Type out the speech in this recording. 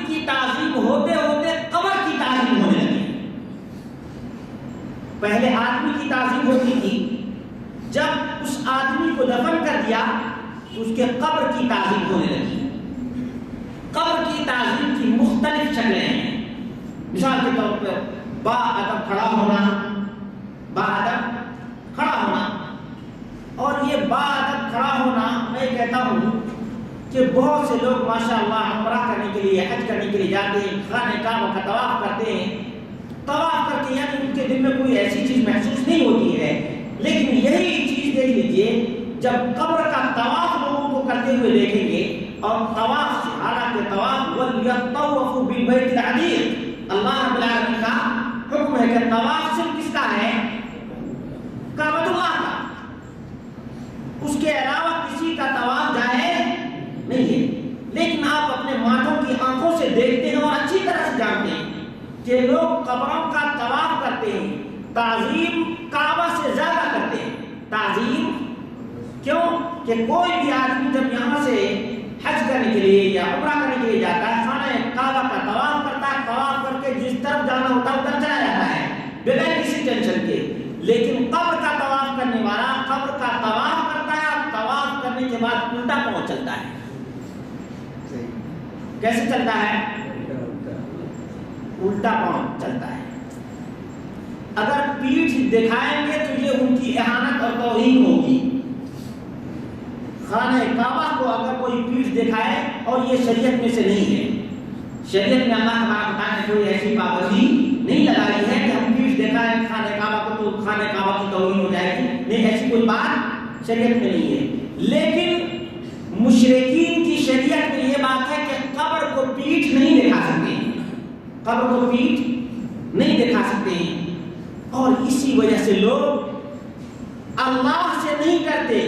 کی تعظیم ہوتے ہوتے قبر کی تعظیم ہونے لگی۔ پہلے آدمی کی تعظیم ہوتی تھی، جب اس آدمی کو دفن کر دیا تو اس کے قبر کی تعظیم ہونے لگی۔ قبر کی تعظیم کی مختلف شکلیں ہیں۔ مثال کے طور پر باادب کھڑا ہونا، باادب کھڑا ہونا، اور یہ باادب کھڑا ہونا میں کہتا ہوں کہ بہت سے لوگ ماشاءاللہ عمرہ کرنے کے لیے، حج کرنے کے لیے جاتے ہیں، خانہ کعبہ کا طواف کرتے ہیں، طواف کر کے یعنی ان کے دل میں کوئی ایسی چیز محسوس نہیں ہوتی ہے، لیکن یہی چیز دیکھ لیجئے جب قبر کا طواف لوگوں کو کرتے ہوئے دیکھیں گے، اور طواف سے حالانکہ طواف وَلْيَطَّوَّفُوا بِالْبَيْتِ الْعَتِيقِ، اللہ رب العالمین کا حکم ہے کہ طواف صرف کس کا ہے؟ کعبۃ اللہ کا، اس کے علاوہ کسی کا طواف جائز نہیں ہے۔ لیکن آپ اپنے ماتھوں کی آنکھوں سے دیکھتے ہیں اور اچھی طرح سے جانتے ہیں کہ لوگ قبروں کا طواف کرتے ہیں، تعظیم کعبہ سے زیادہ کرتے ہیں۔ تعظیم کیوں؟ کہ کوئی بھی آدمی جب یہاں سے حج کرنے کے لیے یا عمرہ کرنے کے لیے جاتا ہے، خانہ کعبہ کا طواف کرتا ہے، طواف کر کے جس طرف جانا ہوتا ہے ادھر چلا جاتا ہے بغیر کسی ٹینشن کے۔ لیکن قبر کا طواف کرنے والا قبر کا طواف کرتا ہے اور طواف کرنے کے بعد الٹا پاؤں چلتا ہے۔ کیسے چلتا ہے؟ الٹا پاؤں چلتا ہے۔ اگر پیٹھ دکھائیں گے تو یہ ان کی اہانت اور توہین ہوگی۔ خانہ کعبہ کو اگر کوئی پیٹھ دکھائے، اور یہ شریعت میں سے نہیں ہے، شریعت میں اللہ تعالیٰ نے کوئی ایسی پابندی نہیں لگائی ہے کہ ہم پیٹھ دکھائیں خانہ کعبہ کو تو خانہ کعبہ کی توہین ہو جائے گی، نہیں، ایسی کوئی بات شریعت میں نہیں ہے۔ لیکن مشرکین کی شریعت میں یہ بات ہے کہ قبر کو پیٹھ نہیں دکھا سکتے ہیں، قبر کو پیٹھ نہیں دکھا سکتے ہیں، اور اسی وجہ سے لوگ اللہ سے نہیں کرتے